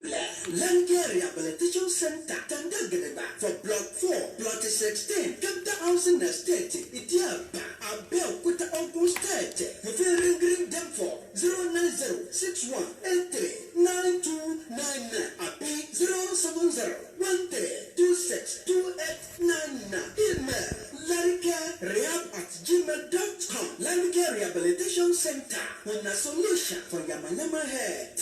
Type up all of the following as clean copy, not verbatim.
Lanka Rehabilitation Center, Tandagaba, for Block 4, Plot 16, Capta Housing Estate, Idiapa, Abel Kuta Ogun State. If you ring them for 090 61 83 9299, Api 070 13 26 2899. Email larrycarehab@gmail.com. Lanka Rehabilitation Center, with a solution for your Manama head.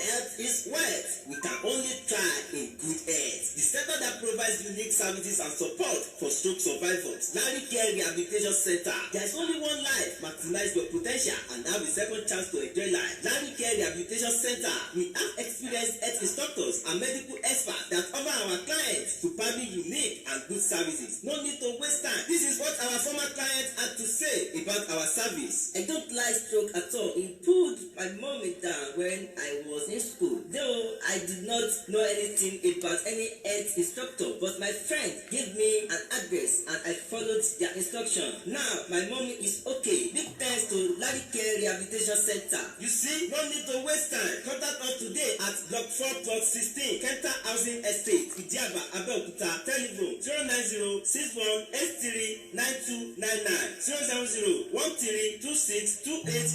Health is wealth. We can only thrive in good health. The center that provides unique services and support for stroke survivors, Larry Care Rehabilitation Center. There is only one life. Maximize your potential and have a second chance to enjoy life. Larry Care Rehabilitation Center. We have experienced health instructors and medical experts that offer our clients superbly unique and good services. No need to waste time. This is what our former clients had to say about our service. I don't like stroke at all. It pulled my mom down when I was in school. Though I did not know anything about any health instructor, but my friend gave me an address and I followed their instruction. Now my mommy is okay. Big thanks to Larry Care Rehabilitation Center. You see, no need to waste time. Contact us today at Block 4 Plot 16, Kenta Housing Estate, Idiaba, Abeokuta. Telephone 090 61 83 9299 070 13 26 28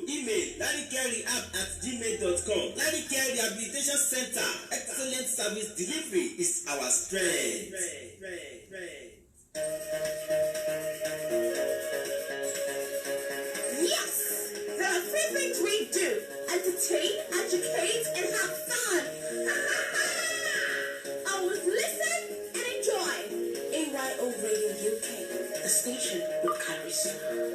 Email larrycarehab@gmail.com. Larry Care Rehabilitation Center. Excellent service delivery is our strength. Yes, there are three things we do: entertain, educate, and have fun. Always listen and enjoy. A.Y.O Radio UK, the station with carry sound.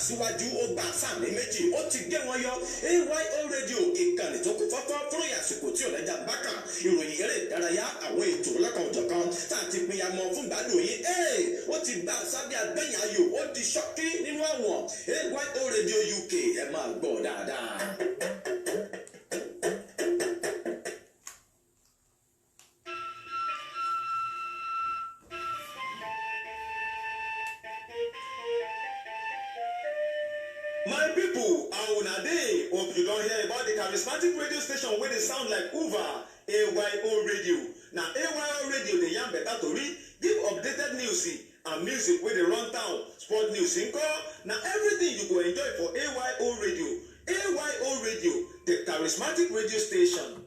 síwájú ó gba sáàmì méjì ó ti gé wọn yọ. A.Y.O Radio, ìkànnì tó kún fọ́fọ́ fún àsìkò tí ò lẹ́jà bákan, ìròyìn eré ìdárayá, àwọn ètò ọlọ́kan òjọ̀kan tá a ti pinyamọ fún gbádùn yín. Ó ti gba sábẹ́ àgbẹ̀yìn ayò, ó di ṣọ́kí nínú àwọn. A.Y.O Radio UK, ẹ máa gbọ́ dáadáa. My people, how una dey? Hope you don't hear about the charismatic radio station where they sound like Uber. A.Y.O Radio. Now A.Y.O Radio, the young better tori, give updated news and music where they run town, sport news in call. Now everything you go enjoy for A.Y.O Radio. A.Y.O Radio, the charismatic radio station.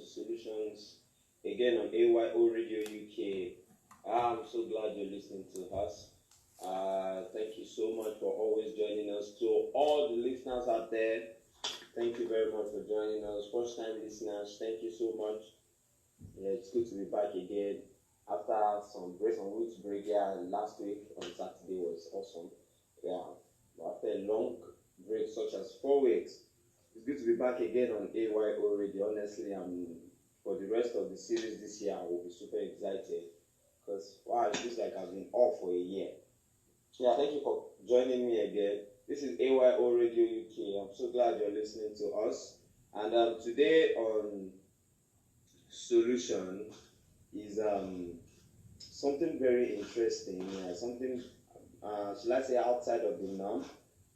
Solutions again on A.Y.O Radio UK. I'm so glad you're listening to us. Thank you so much for always joining us. To all the listeners out there, thank you very much for joining us. First time listeners, thank you so much. Yeah, it's good to be back again after some weeks break. Yeah, last week on Saturday was awesome. Yeah, after a long break such as 4 weeks, it's good to be back again on A.Y.O Radio. Honestly, for the rest of the series this year, I will be super excited because wow, it feels like I've been off for a year. Yeah, thank you for joining me again. This is A.Y.O Radio UK. I'm so glad you're listening to us. And today on Solution is something very interesting. Something, shall I say, outside of the norm.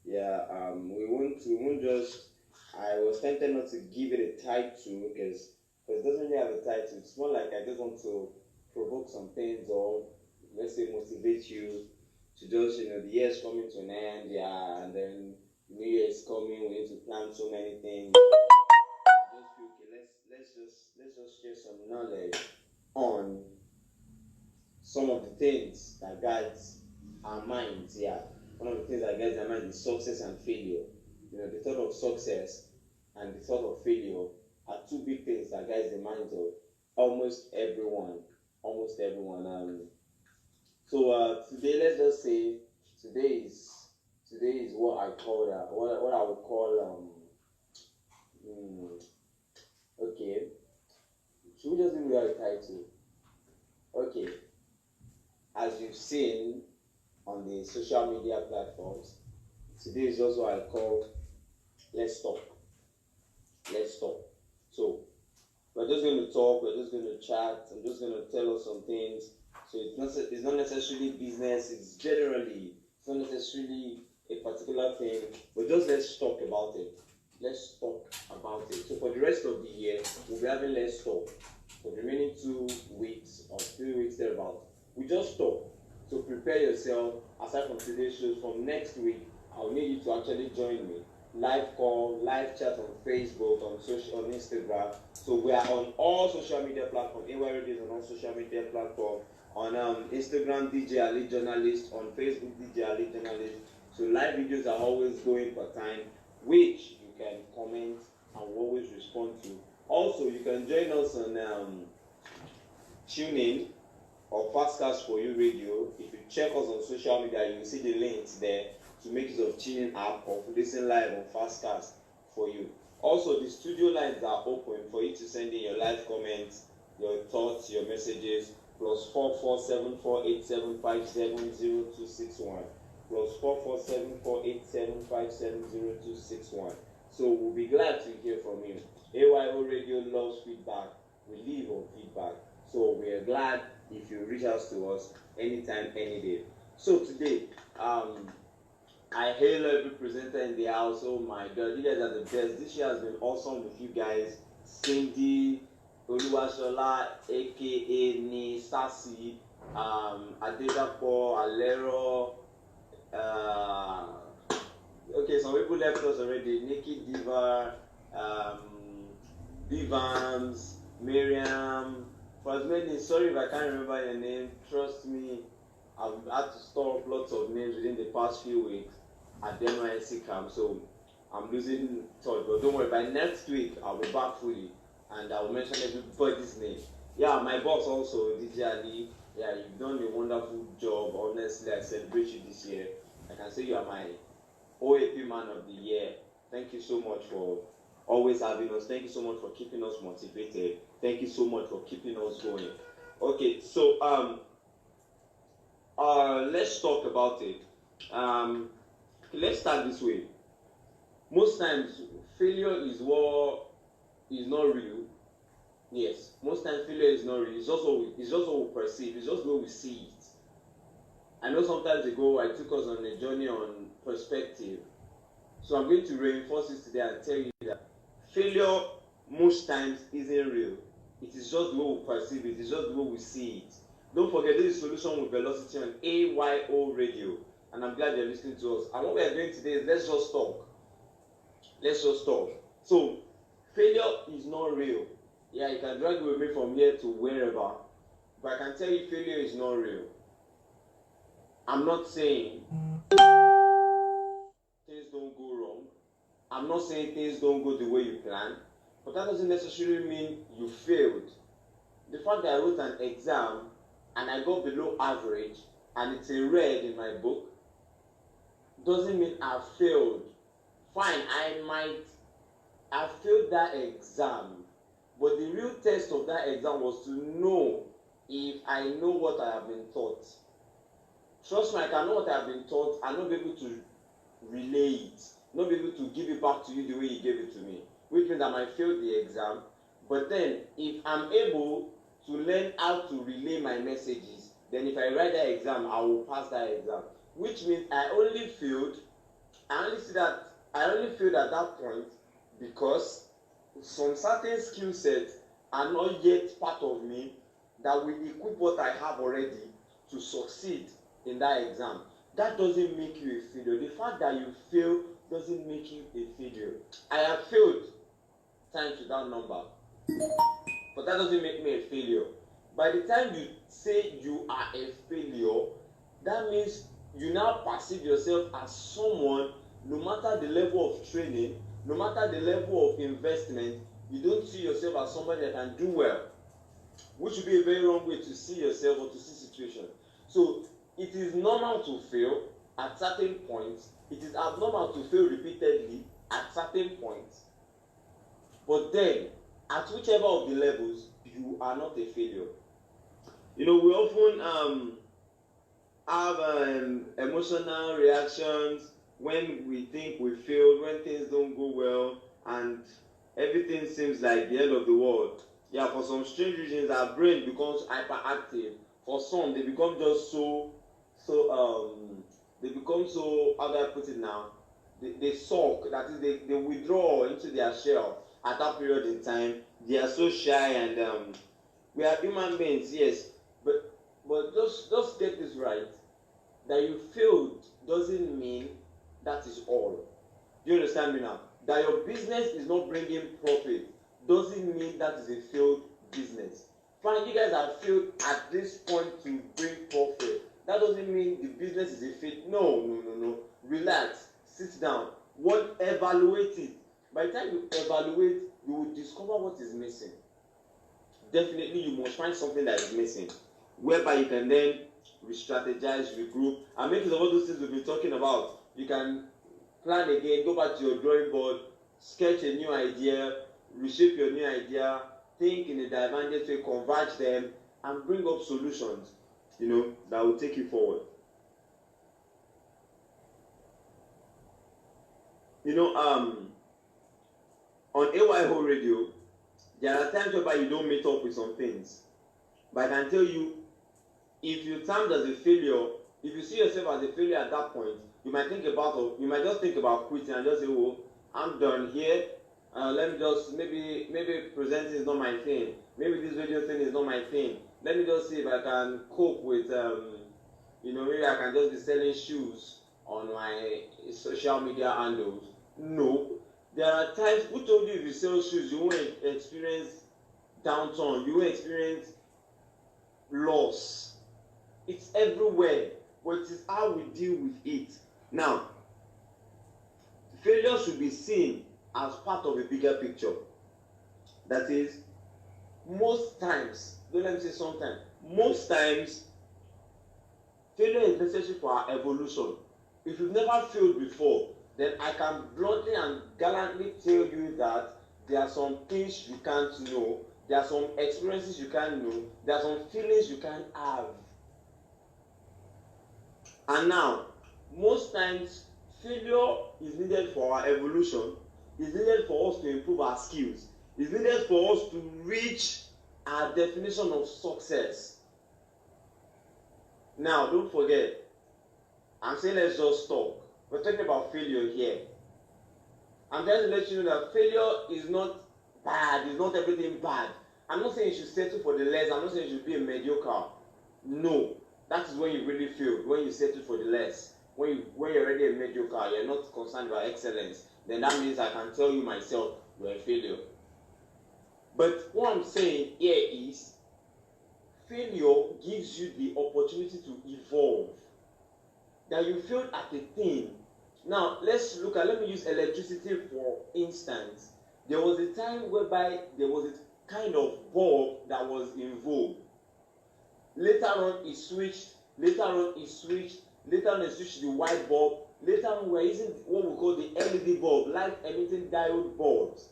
Yeah, we won't just. I was tempted not to give it a title because it doesn't really have a title. It's more like I just want to provoke some things or let's say motivate you to just, the year's coming to an end, yeah, and then New Year is coming, we need to plan so many things. I just feel okay, let's just share some knowledge on some of the things that guides our minds, yeah. One of the things that guides our mind is success and failure. The thought of success and the thought of failure are two big things that guides the minds of almost everyone. Almost everyone. So today, let's just say today is today is what I call what I would call okay. Should we just give it a title? Okay, as you've seen on the social media platforms, today is just what I call let's talk. Let's talk. So we're just going to talk. We're just going to chat. I'm just going to tell us some things. So it's not necessarily business. It's not necessarily a particular thing. But just let's talk about it. Let's talk about it. So for the rest of the year, we'll be having let's talk. For the remaining 2 weeks or 3 weeks thereabout, we just talk. So prepare yourself. Aside from today's shows, from next week, I'll need you to actually join me. Live call, live chat on Facebook, on Instagram. So we are on all social media platforms. A.Y.O Radio is on all social media platforms. On Instagram, DJ Ali Journalist. On Facebook, DJ Ali Journalist. So live videos are always going per time, which you can comment and we'll always respond to. Also, you can join us on TUNEIN or Fastcast for You Radio. If you check us on social media, you will see the links there to make use of TUNEIN app or listen live on Fastcast for You. Also, the studio lines are open for you to send in your live comments, your thoughts, your messages. +447487570261. +447487570261. So we'll be glad to hear from you. A.Y.O Radio loves feedback. We live on feedback. So we are glad if you reach out to us anytime, any day. So today, I hail every presenter in the house. Oh my God, you guys are the best. This year has been awesome with you guys. Cindy, Oluwashola, aka Ni Sasi, Adedapo, Alero. Okay, some people left us already. Nikki Diva, Bivams, Miriam. For as many, sorry if I can't remember your name. Trust me, I've had to store up lots of names within the past few weeks at the NYSC camp, so I'm losing touch. But don't worry, by next week I'll be back fully and I'll mention everybody's name. Yeah, my boss also, DJ Ali. Yeah, you've done a wonderful job. Honestly, I celebrate you this year. I can say you are my OAP Man of the Year. Thank you so much for always having us. Thank you so much for keeping us motivated. Thank you so much for keeping us going. Okay, so let's talk about it. Let's start this way. Most times, failure is what is not real. Yes, most times failure is not real. It's just what we perceive. It's just the way we see it. I know sometimes ago I took us on a journey on perspective. So I'm going to reinforce this today and tell you that failure most times isn't real. It is just the way we perceive it. It's just the way we see it. Don't forget, this is Solution with Velocity on A.Y.O Radio. And I'm glad you're listening to us. And what we are doing today is let's just talk. Let's just talk. So, failure is not real. Yeah, you can drag with me from here to wherever. But I can tell you failure is not real. I'm not saying things don't go wrong. I'm not saying things don't go the way you plan. But that doesn't necessarily mean you failed. The fact that I wrote an exam and I got below average and it's a red in my book doesn't mean I failed. Fine, I might have failed that exam, but the real test of that exam was to know if I know what I have been taught. Trust me, I can know what I have been taught and not be able to relay it, not be able to give it back to you the way you gave it to me, which means I might fail the exam. But then, if I'm able to learn how to relay my messages, then if I write that exam, I will pass that exam. Which means I only failed at that point because some certain skill sets are not yet part of me that will equip what I have already to succeed in that exam. That doesn't make you a failure. The fact that you fail doesn't make you a failure. I have failed times without number, but that doesn't make me a failure. By the time you say you are a failure, that means you now perceive yourself as someone, no matter the level of training, no matter the level of investment, you don't see yourself as somebody that can do well. which would be a very wrong way to see yourself or to see situation. So it is normal to fail at certain points. It is abnormal to fail repeatedly at certain points. But then, at whichever of the levels, you are not a failure. You know, we often have emotional reactions when we think we failed, when things don't go well, and everything seems like the end of the world. Yeah, for some strange reasons, our brain becomes hyperactive. For some, they become just they become so, how do I put it now? They sulk, that is, they withdraw into their shell at that period in time. They are so shy, and we are human beings, yes, but just get this right, that you failed doesn't mean that is all. Do you understand me now? That your business is not bringing profit doesn't mean that is a failed business. Fine, you guys have failed at this point to bring profit. That doesn't mean the business is a fail. No. Relax, sit down, evaluate it. By the time you evaluate, you will discover what is missing. Definitely, you must find something that is missing, whereby you can then re-strategize, regroup, and make use of all those things we've been talking about. You can plan again, go back to your drawing board, sketch a new idea, reshape your new idea, think in a divergent way, converge them, and bring up solutions, you know, that will take you forward. You know, on A.Y.O radio, there are times whereby you don't meet up with some things. But I can tell you, if you're termed as a failure, if you see yourself as a failure at that point, you might just think about quitting and just say, oh, I'm done here. Let me just, maybe presenting is not my thing. Maybe this radio thing is not my thing. Let me just see if I can cope with, maybe I can just be selling shoes on my social media handles. No. There are times, who told you if you sell shoes, you won't experience downturn, you won't experience loss. It's everywhere, but it is how we deal with it. Now, failure should be seen as part of a bigger picture. That is, most times, don't let me say sometimes, most times, failure is necessary for our evolution. If you've never failed before, then I can bluntly and gallantly tell you that there are some things you can't know, there are some experiences you can't know, there are some feelings you can't have. And now, most times, failure is needed for our evolution, is needed for us to improve our skills, is needed for us to reach our definition of success. Now, don't forget, I'm saying let's just stop. We're talking about failure here. I'm trying to let you know that failure is not bad, it's not everything bad. I'm not saying you should settle for the less, I'm not saying you should be a mediocre. No, that is when you really fail, when you settle for the less. When you're already a mediocre, you're not concerned about excellence, then that means I can tell you myself, you're a failure. But what I'm saying here is, failure gives you the opportunity to evolve. That you failed at a thing. Now, let me use electricity for instance. There was a time whereby there was a kind of bulb that was in vogue. Later on, it switched. Later on, it switched to the white bulb. Later on, we're using what we call the LED bulb, light-emitting diode bulbs.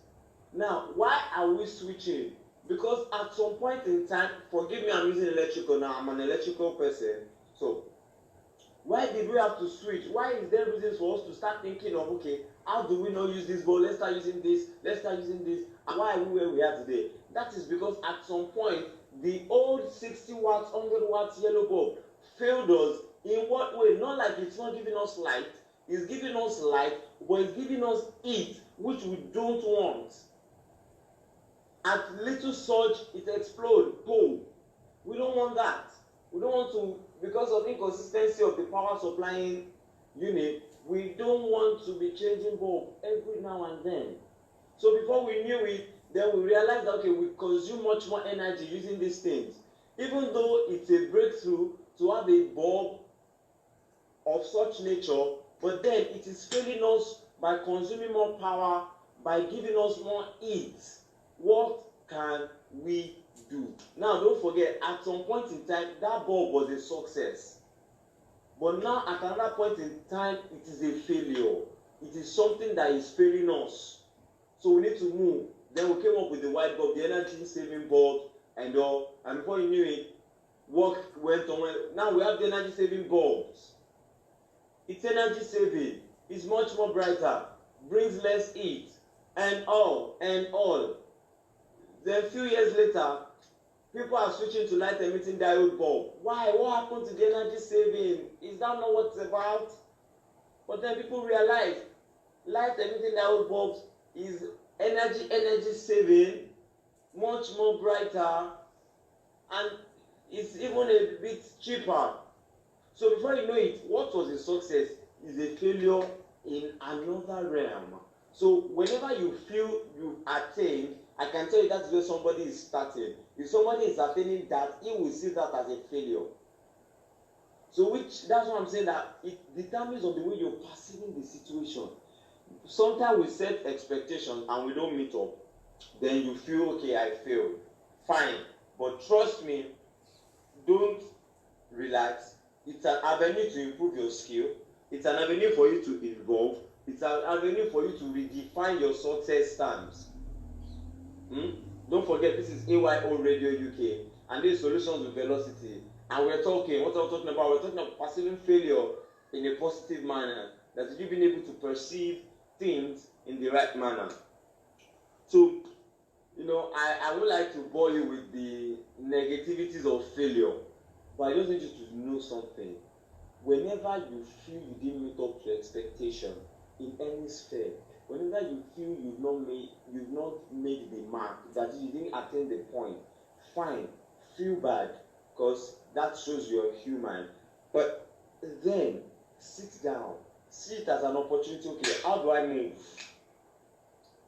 Now, why are we switching? Because at some point in time, forgive me, I'm using electrical now, I'm an electrical person. So, why did we have to switch? Why is there reasons for us to start thinking of, okay, how do we not use this bulb? Let's start using this. And why are we where we are today? That is because at some point, the old 60 watts, 100 watts yellow bulb failed us. In what way? Not like it's not giving us light. It's giving us light, but it's giving us heat, which we don't want. At little surge, it explodes. Boom. We don't want that. We don't want to, because of inconsistency of the power supplying unit, we don't want to be changing bulb every now and then. So before we knew it, then we realized that, okay, we consume much more energy using these things. Even though it's a breakthrough to have a bulb of such nature, but then it is failing us by consuming more power, by giving us more heat. What can we do. Now, don't forget, at some point in time, that bulb was a success. But now, at another point in time, it is a failure. It is something that is failing us. So we need to move. Then we came up with the white bulb, the energy saving bulb, and all. And before you knew it, work went on. Now we have the energy saving bulbs. It's energy saving. It's much more brighter. Brings less heat. And all. Then a few years later, people are switching to light emitting diode bulb. Why? What happened to the energy saving? Is that not what it's about? But then people realize light emitting diode bulbs is energy saving, much more brighter, and it's even a bit cheaper. So before you know it, what was a success is a failure in another realm. So whenever you feel you've attained, I can tell you that's where somebody is starting. If somebody is attaining that, he will see that as a failure. So that's why I'm saying that it determines on the way you're perceiving the situation. Sometimes we set expectations and we don't meet up. Then you feel, okay, I failed. Fine. But trust me, don't relax. It's an avenue to improve your skill. It's an avenue for you to evolve. It's an avenue for you to redefine your success stamps. Don't forget, this is A.Y.O Radio UK, and this is Solutions with Velocity. And we're talking, what are we talking about? We're talking about perceiving failure in a positive manner. That you've been able to perceive things in the right manner. So, I would like to bore you with the negativities of failure, but I just need you to know something. Whenever you feel you didn't meet up to expectation in any sphere, whenever you feel you've not made the mark, that you didn't attain the point, fine, feel bad, because that shows you're human. But then sit down, see it as an opportunity. Okay, how do I move?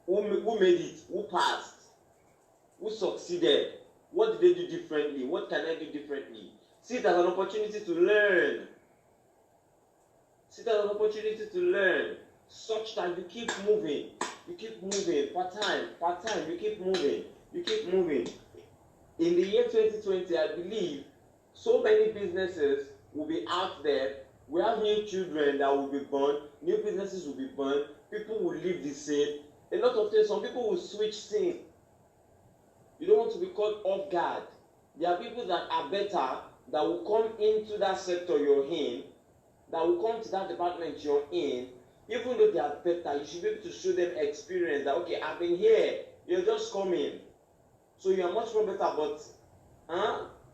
Who made it? Who passed? Who succeeded? What did they do differently? What can I do differently? See it as an opportunity to learn. See it as an opportunity to learn, such that you keep moving. You keep moving, part time, you keep moving. In the year 2020, I believe so many businesses will be out there. We have new children that will be born, new businesses will be born, people will live the same. A lot of things, some people will switch scene. You don't want to be caught off guard. There are people that are better, that will come into that sector you're in, that will come to that department you're in. Even though they are better, you should be able to show them experience that, okay, I've been here, you're just coming. So you are much more better, but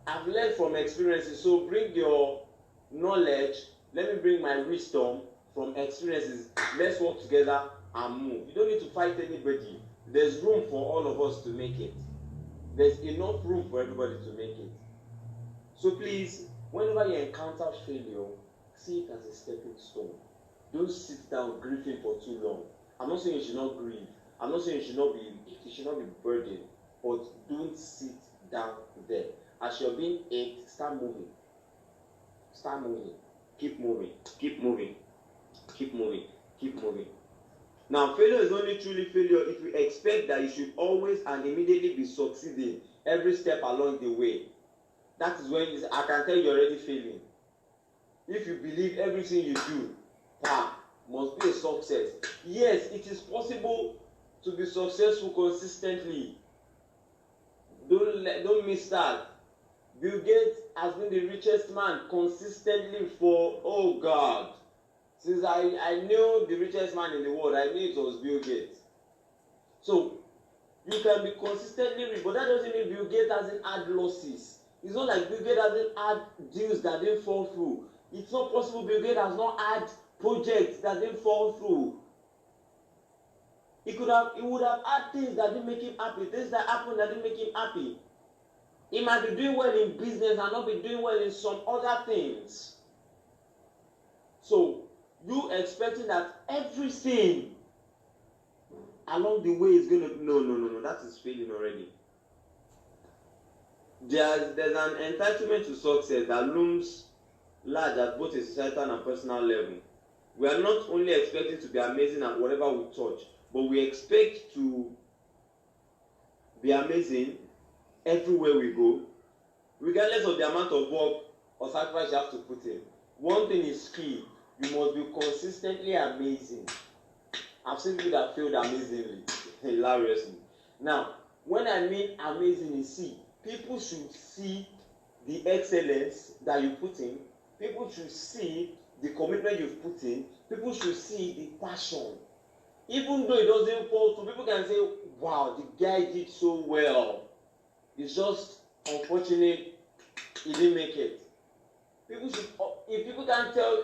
I've learned from experiences. So bring your knowledge, let me bring my wisdom from experiences. Let's work together and move. You don't need to fight anybody. There's room for all of us to make it. There's enough room for everybody to make it. So please, whenever you encounter failure, see it as a stepping stone. Don't sit down grieving for too long. I'm not saying you should not grieve. I'm not saying you should not be burdened. But don't sit down there. As you're being ached, start moving. Start moving. Keep moving. Keep moving. Keep moving. Keep moving. Now, failure is only truly failure if you expect that you should always and immediately be succeeding every step along the way. That is when I can tell you're already failing. If you believe everything you do must be a success. Yes, it is possible to be successful consistently. Don't miss that. Bill Gates has been the richest man consistently for, oh God, since I knew the richest man in the world, I knew it was Bill Gates. So you can be consistently rich, but that doesn't mean Bill Gates hasn't had losses. It's not like Bill Gates hasn't had deals that didn't fall through. It's not possible Bill Gates has not had projects that didn't fall through. He would have had things that didn't make him happy, things that happened that didn't make him happy. He might be doing well in business and not be doing well in some other things. So you expecting that everything along the way is going to no, that is failing already. There's an entitlement to success that looms large at both a societal and personal level. We are not only expecting to be amazing at whatever we touch, but we expect to be amazing everywhere we go, regardless of the amount of work or sacrifice you have to put in. One thing is key: you must be consistently amazing. I've seen people that failed amazingly, hilariously. Now, when I mean amazing, is see, people should see the excellence that you put in. People should see the commitment you've put in. People should see the passion. Even though it doesn't fall through, people can say, wow, the guy did so well. It's just unfortunate he didn't make it. People should, if people can hail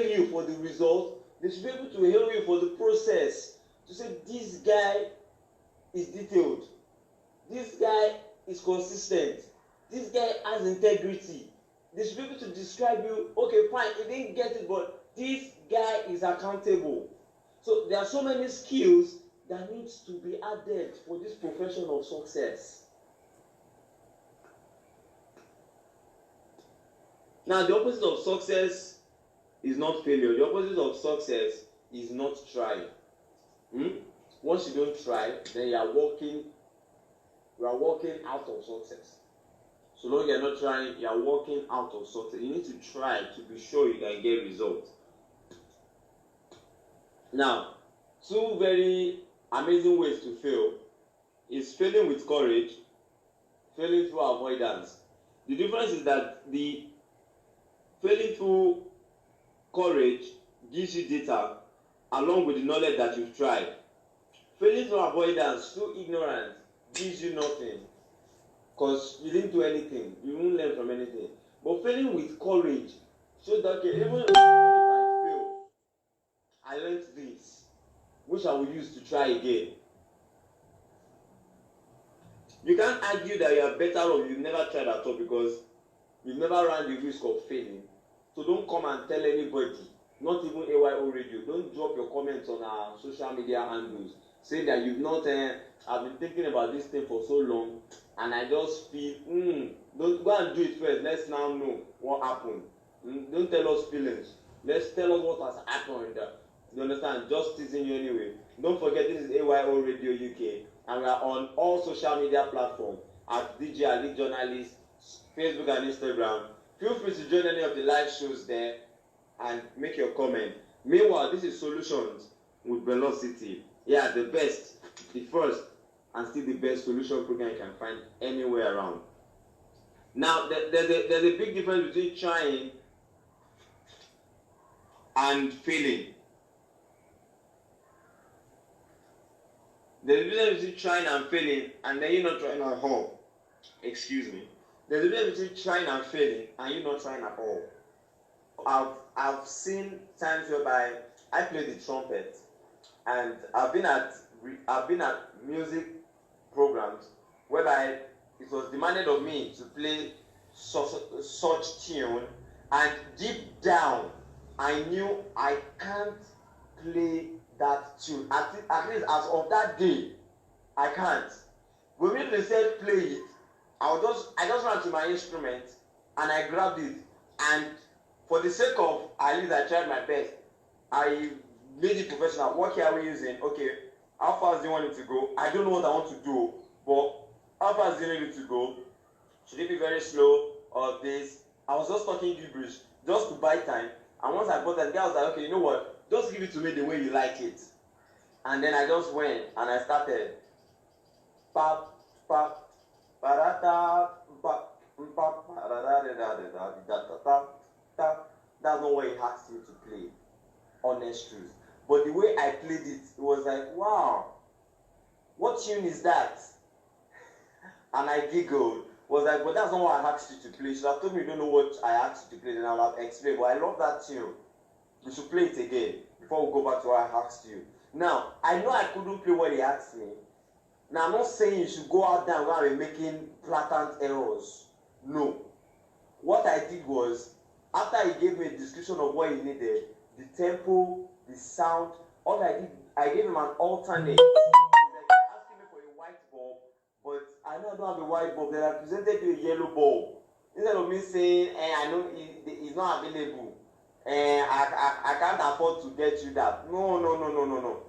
you for the result, they should be able to hail you for the process. To say this guy is detailed, this guy is consistent, this guy has integrity. They should be able to describe you. Okay, fine, he didn't get it, but this guy is accountable. So there are so many skills that needs to be added for this profession of success. Now, the opposite of success is not failure. The opposite of success is not trying. Once you don't try, then you are walking out of success. So long you are not trying, you are walking out of success. You need to try to be sure you can get results. Now, two very amazing ways to fail is failing with courage, failing through avoidance. The difference is that the failing through courage gives you data along with the knowledge that you've tried. Failing through avoidance, through ignorance, gives you nothing because you didn't do anything. You won't learn from anything. But failing with courage shows that, okay, even if I fail, I learned this, which I will use to try again. You can't argue that you are better or you've never tried at all because you've never run the risk of failing. So don't come and tell anybody, not even A.Y.O Radio. Don't drop your comments on our social media handles saying that you've not, I've been thinking about this thing for so long and I just feel, don't go and do it first. Let's now know what happened. Don't tell us feelings. Let's tell us what has happened. You understand? Just teasing you anyway. Don't forget, this is A.Y.O Radio UK and we are on all social media platforms at DJ Ali Journalist, Facebook and Instagram. Feel free to join any of the live shows there and make your comment. Meanwhile, this is Solutions with Velocity. Yeah, the best, the first, and still the best solution program you can find anywhere around. Now, there's a big difference between trying and failing. There's a difference between trying and failing, and then you're not trying at all. Excuse me. There's a difference between trying and failing, and you're not trying at all. I've seen times whereby I play the trumpet, and I've been at music programs whereby it was demanded of me to play such tune, and deep down I knew I can't play that tune. At least as of that day, I can't. When they said play it, I just ran to my instrument and I grabbed it, and for the sake of at least I tried my best. I made it professional. What key are we using? Okay, how fast do you want it to go? I don't know what I want to do, but how fast do you need it to go? Should it be very slow or this? I was just talking gibberish just to buy time, and once I bought that, the guy was like, okay, you know what? Just give it to me the way you like it. And then I just went and I started. Pa pa parata pa pa pa. That's not what he asked me to play. Honest truth. But the way I played it, it was like, wow, what tune is that? And I giggled. Was like, but that's not what I asked you to play. You should have told me you don't know what I asked you to play, then I would have explained. But I love that tune. We should play it again before we go back to what I asked you. Now, I know I couldn't play what he asked me. Now, I'm not saying you should go out there and go and be making blatant errors. No. What I did was, after he gave me a description of what he needed, the tempo, the sound, all I did, I gave him an alternate. He's like, asking me for a white bulb, but I know I don't have a white bulb. Then I presented you a yellow bulb. Instead of me saying, I know he's not available, I can't afford to get you that. No.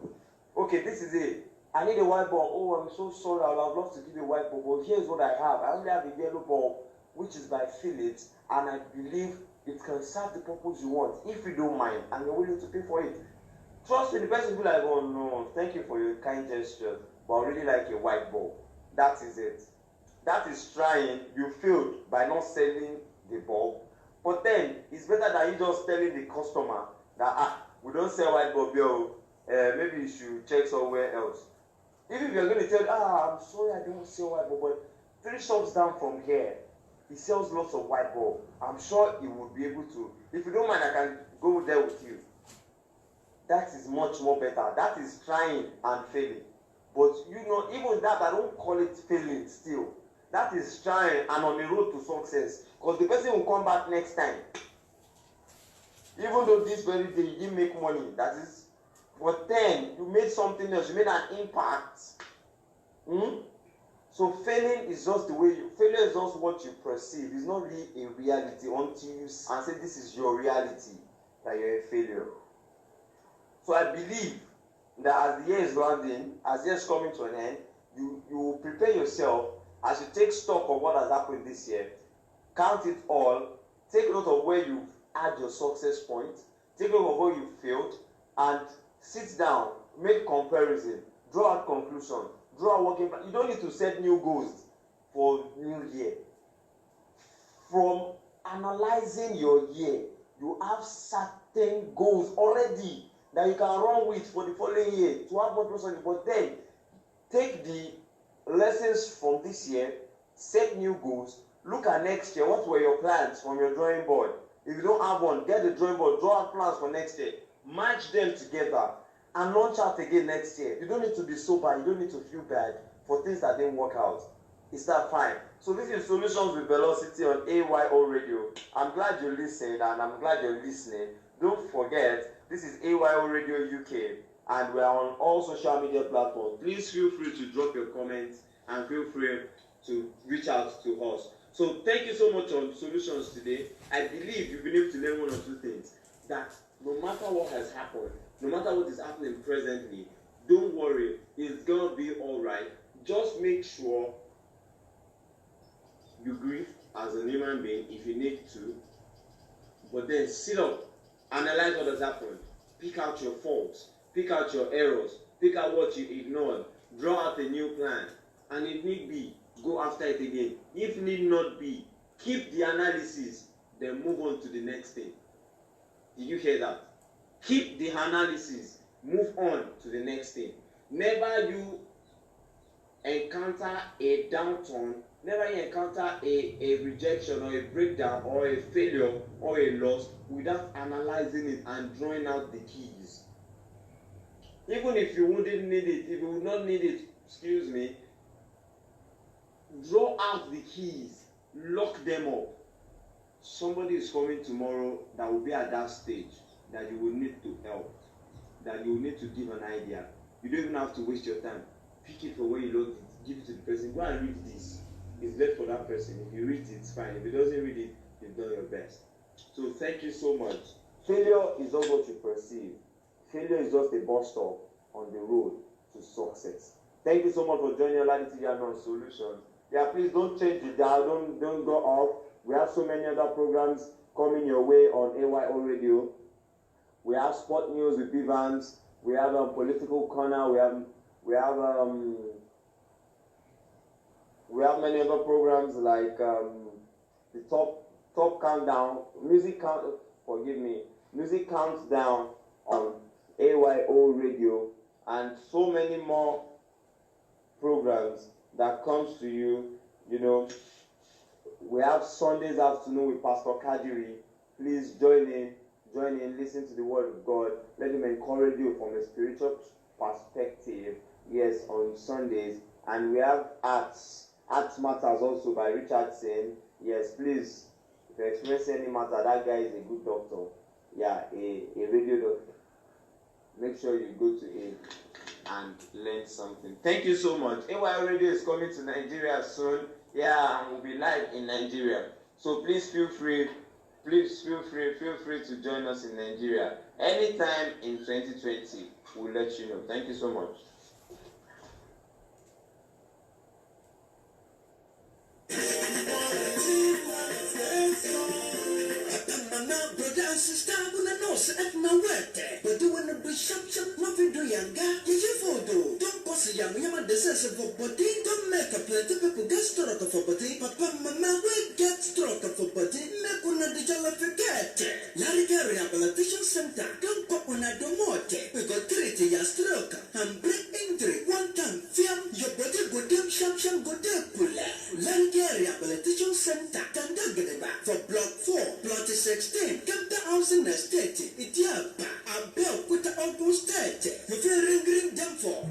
Okay, this is it. I need a white bulb. Oh, I'm so sorry. I would have loved to give you a white bulb, but here's what I have. I only have a yellow bulb, which is by Philips, and I believe it can serve the purpose you want, if you don't mind, and you're willing to pay for it. Trust me, the person will be like, oh no, thank you for your kind gesture, but I really like a white bulb. That is it. That is trying. You failed by not selling the bulb. But then, it's better than you just telling the customer that, we don't sell white bulb here. Maybe you should check somewhere else. Even if you're going to tell, I'm sorry I don't sell white bulb, but 3 shops down from here, he sells lots of white bulb. I'm sure he would be able to. If you don't mind, I can go there with you. That is much more better. That is trying and failing. But even that, I don't call it failing still. That is trying and on the road to success. Because the person will come back next time. Even though this very day you didn't make money, that is, but then you made something else, you made an impact. So failing is just the way failure is just what you perceive. It's not really a reality until you and say this is your reality, that you're a failure. So I believe that as the year is rounding, as the year is coming to an end, you will prepare yourself as you take stock of what has happened this year. Count it all. Take note of where you've had your success point. Take note of where you failed, and sit down, make comparison, draw out conclusion, draw a working plan. You don't need to set new goals for new year. From analyzing your year, you have certain goals already that you can run with for the following year to have more progress. But then take the lessons from this year, set new goals, look at next year. What were your plans from your drawing board? If you don't have one, get the drawing board, draw out plans for next year, match them together, and launch out again next year. You don't need to be sober, you don't need to feel bad for things that didn't work out. Is that fine? So this is Solutions with Velocity on A.Y.O Radio. I'm glad you listened, and I'm glad you're listening. Don't forget, this is A.Y.O Radio UK, and we are on all social media platforms. Please feel free to drop your comments and feel free to reach out to us. So thank you so much on Solutions today. I believe you've been able to learn one or two things. That no matter what has happened, no matter what is happening presently, don't worry, it's gonna be alright. Just make sure you grieve as a human being if you need to, but then sit up, analyze what has happened, pick out your faults, pick out your errors, pick out what you ignored, draw out a new plan, and if need be, go after it again. If need not be, keep the analysis, then move on to the next thing. Did you hear that? Keep the analysis, move on to the next thing. Never you encounter a downturn, never you encounter a rejection or a breakdown or a failure or a loss without analyzing it and drawing out the keys. Even if you wouldn't need it, if you would not need it, draw out the keys, lock them up. Somebody is coming tomorrow that will be at that stage that you will need to help, that you will need to give an idea. You don't even have to waste your time. Pick it from where you locked it, give it to the person. Go and read this. It's left for that person. If you read it, it's fine. If he doesn't read it, you've done your best. So thank you so much. Failure is not what you perceive. Failure is just a bus stop on the road to success. Thank you so much for joining OLADITI IYANU on Solutions. Yeah, please don't change the dial. Don't go off. We have so many other programs coming your way on A.Y.O Radio. We have sport news with Bivans. We have a political corner. We have many other programs like the top countdown, music countdown on A.Y.O Radio, and so many more programs that comes to you. We have Sundays afternoon with Pastor Kadiri. Please join in, listen to the word of God. Let him encourage you from a spiritual perspective. Yes, on Sundays. And we have Arts Matters also by Richardson. Yes, please, if you experience any matter, that guy is a good doctor. Yeah, a radio doctor. Make sure you go to him and learn something. Thank you so much. A.Y.O Radio is coming to Nigeria soon. Yeah, and we'll be live in Nigeria. So please feel free to join us in Nigeria. Anytime in 2020, we'll let you know. Thank you so much. na wete. But do wanna be sharp, no video yanga. You photo. Don't post yama the sense of body. Don't make a plenty people get struck for body. Papa, mama, we get struck for body. Make una the jala forget. Naija Rehabilitation Center. Don't pop on a domote. We got treat your stroke and break injury. One time, film your body go damn sharp, go damn pull. Naija Rehabilitation Center. Tandagadeba for block 4, plot 16. Kenta housing estate. Idiapa. Abel put open state. You feel ring them for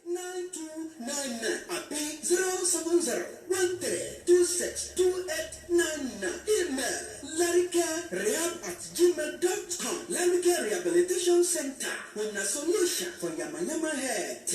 61839299. Abi 07013262899. Email larrycarehab@gmail.com. Naija Rehabilitation Center. Una solution for yamayama head.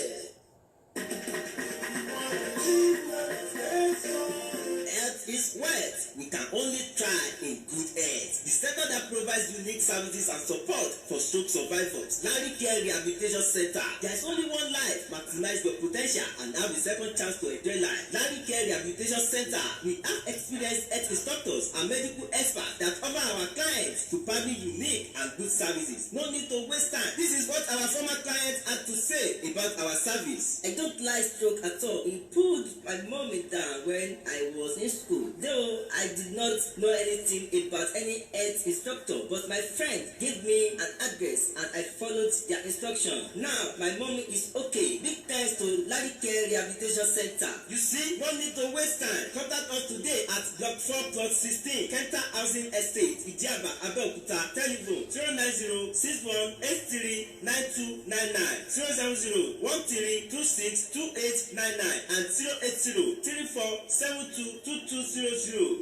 Health is wealth. We can only try in good health. The center that provides unique services and support for stroke survivors. Naija Rehabilitation Center. There's only one life. Maximize your potential and have a second chance to enjoy life. Naija Rehabilitation Center. We have experienced health instructors and medical experts that offer our clients to provide unique and good services. No need to waste time. This is what our former clients had to say about our service. I don't like stroke at all. It pulled my mommy down when I was in school. Though I did not know anything about any health instructor, but my friend gave me an address and I followed their instruction. Now my mommy is okay. Big thanks to Naija Rehabilitation Center. You see, no need to waste time. Contact us today at block 4 plot 16, Kenta Housing Estate, Idiaba, Abeokuta. Telephone 090-6183-9299, 070-1326-2899 and 080-3472-2200.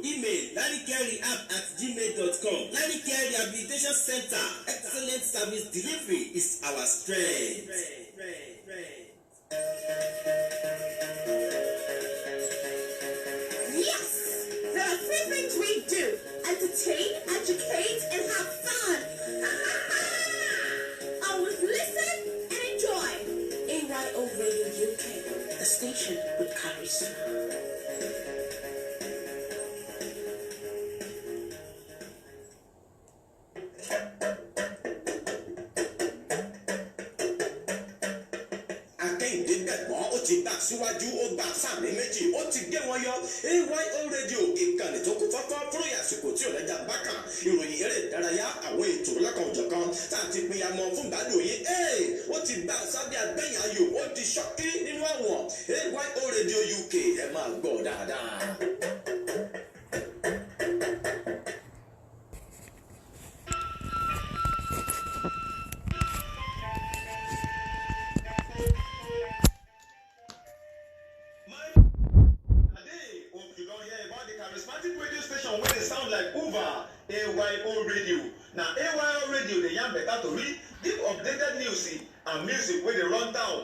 Email larrycarehab@gmail.com. Naija Rehabilitation Center. Excellent service delivery is our strength. Yes! There are 3 things we do: entertain, educate, and have fun. Always listen and enjoy. A.Y.O Radio UK, the station with charisma. síwájú ó gba sáàmì méjì ó ti gé wọn yọ. A.Y.O Radio ìkànnì tó kún fọ́fọ́ fúrò àsìkò tí ò lẹ́jà bákan ìròyìn eré ìdárayá àwọn ètò lọ́kànjọ̀kan tá a ti pinyamọ fún gbádùn yìí ó ti gba sábẹ́ àgbẹ̀yìn ayò ó di ṣọ́kí nínú àwọn A.Y.O Radio UK ẹ máa gbọ́ dáadáa. A.Y.O Radio. Now A.Y.O Radio, the young better to read, give updated news and music where they run down.